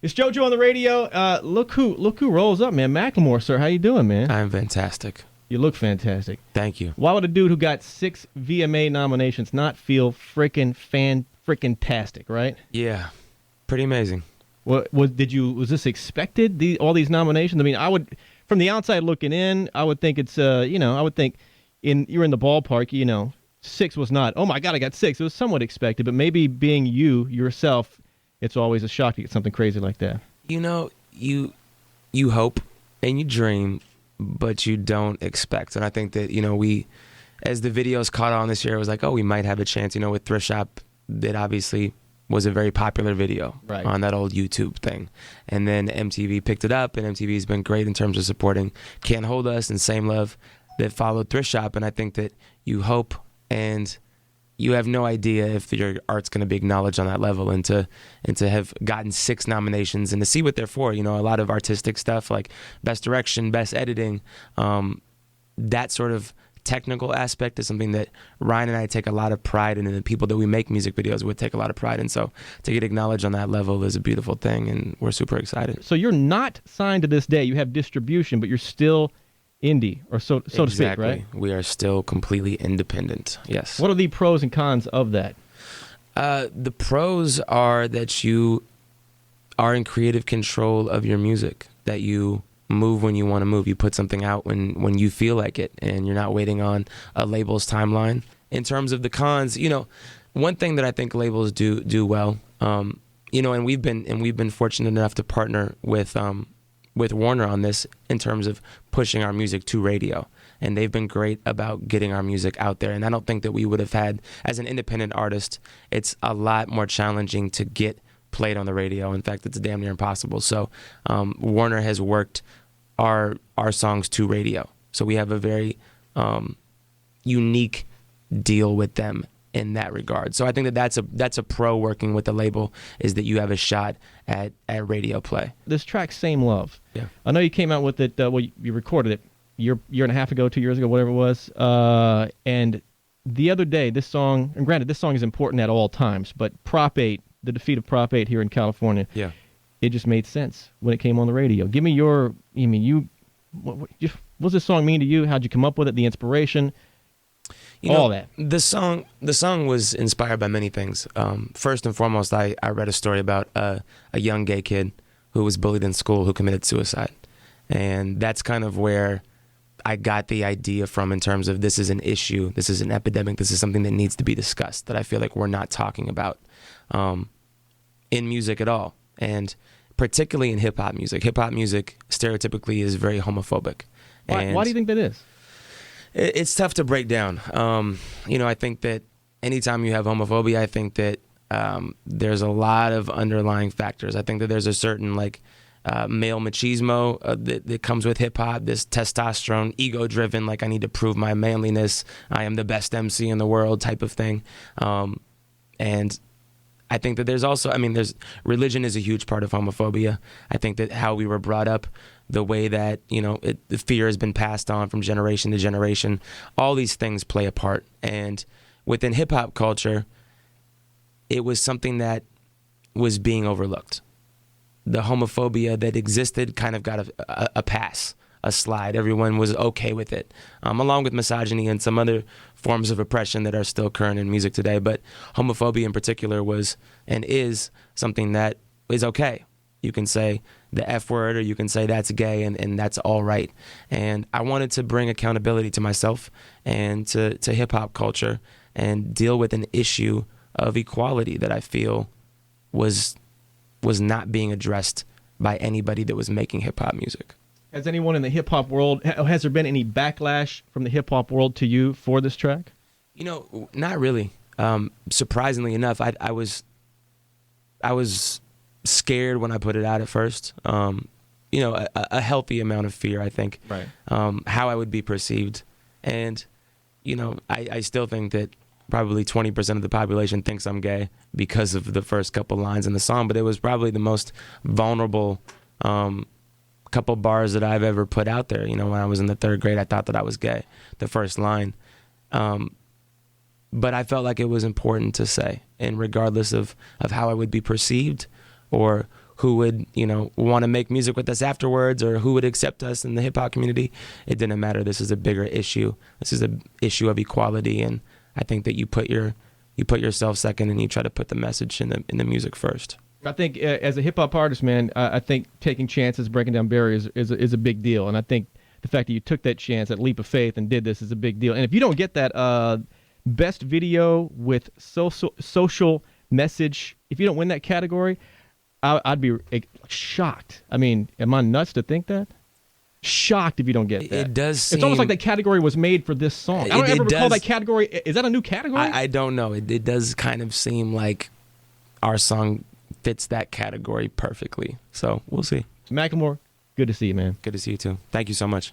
It's JoJo on the radio. Look who rolls up, man. Macklemore, sir. How you doing, man? I'm fantastic. You look fantastic. Thank you. Why would a dude who got 6 VMA nominations not feel freaking-tastic, right? Yeah, pretty amazing. Was this expected? All these nominations? I mean, I would, from the outside looking in, I would think it's I would think you're in the ballpark. 6 was not. Oh my God, I got 6. It was somewhat expected, but maybe being yourself, it's always a shock to get something crazy like that. You hope and you dream, but you don't expect. And I think that, we, as the videos caught on this year, it was like, oh, we might have a chance, with Thrift Shop. That obviously was a very popular video on that old YouTube thing. And then MTV picked it up, and MTV's been great in terms of supporting Can't Hold Us and Same Love that followed Thrift Shop. And I think that you hope and you have no idea if your art's going to be acknowledged on that level, and to have gotten 6 nominations and to see what they're for. A lot of artistic stuff like Best Direction, Best Editing, that sort of technical aspect is something that Ryan and I take a lot of pride in, and the people that we make music videos with take a lot of pride in. So to get acknowledged on that level is a beautiful thing, and we're super excited. So you're not signed to this day. You have distribution, but you're still indie, or so to speak, right? We are still completely independent, yes. What are the pros and cons of that? The pros are that you are in creative control of your music, that you move when you want to move. You put something out when you feel like it, and you're not waiting on a label's timeline. In terms of the cons, one thing that I think labels do well, and we've been fortunate enough to partner with Warner on this in terms of pushing our music to radio. And they've been great about getting our music out there. And I don't think that we would have had, as an independent artist, it's a lot more challenging to get played on the radio. In fact, it's damn near impossible. So Warner has worked our songs to radio. So we have a very unique deal with them in that regard. So I think that's a pro working with the label, is that you have a shot at radio play. This track, Same Love. Yeah. I know you came out with it, you recorded it year and a half ago, 2 years ago, whatever it was. And the other day, this song, and granted, this song is important at all times, but Prop 8, the defeat of Prop 8 here in California, it just made sense when it came on the radio. Give me what does this song mean to you? How'd you come up with it? The inspiration? All that. The song was inspired by many things. First and foremost, I read a story about a young gay kid who was bullied in school who committed suicide. And that's kind of where I got the idea from, in terms of this is an issue, this is an epidemic, this is something that needs to be discussed, that I feel like we're not talking about in music at all. And particularly in hip-hop music. Hip-hop music stereotypically is very homophobic. Why do you think that is? It's tough to break down. I think that anytime you have homophobia, I think that there's a lot of underlying factors. I think that there's a certain male machismo that comes with hip hop, this testosterone, ego-driven, I need to prove my manliness, I am the best MC in the world type of thing. And I think that there's also, religion is a huge part of homophobia. I think that how we were brought up, the way that, the fear has been passed on from generation to generation, all these things play a part. And within hip-hop culture, it was something that was being overlooked. The homophobia that existed kind of got a pass, a slide. Everyone was okay with it, along with misogyny and some other forms of oppression that are still current in music today. But homophobia in particular was and is something that is okay. You can say the F word, or you can say that's gay, and that's all right. And I wanted to bring accountability to myself and to hip-hop culture, and deal with an issue of equality that I feel was not being addressed by anybody that was making hip-hop music. Has anyone in the hip-hop world, has there been any backlash from the hip-hop world to you for this track? Not really. Surprisingly enough, I was scared when I put it out at first. A healthy amount of fear, I think. Right. How I would be perceived. And, I still think that probably 20% of the population thinks I'm gay because of the first couple lines in the song, but it was probably the most vulnerable couple bars that I've ever put out there. When I was in the 3rd grade, I thought that I was gay, the first line. But I felt like it was important to say, and regardless of how I would be perceived or who would, want to make music with us afterwards, or who would accept us in the hip hop community. It didn't matter. This is a bigger issue. This is an issue of equality, and I think that you put yourself second, and you try to put the message in the music first. I think as a hip hop artist, man, I think taking chances, breaking down barriers is a big deal, and I think the fact that you took that chance, that leap of faith, and did this is a big deal. And if you don't get that best video with social message, if you don't win that category, I'd be shocked. I mean, am I nuts to think that? Shocked if you don't get that. It does seem... It's almost like that category was made for this song. I don't ever recall that category. Is that a new category? I don't know. It does kind of seem like our song fits that category perfectly. So we'll see. Macklemore, good to see you, man. Good to see you too. Thank you so much.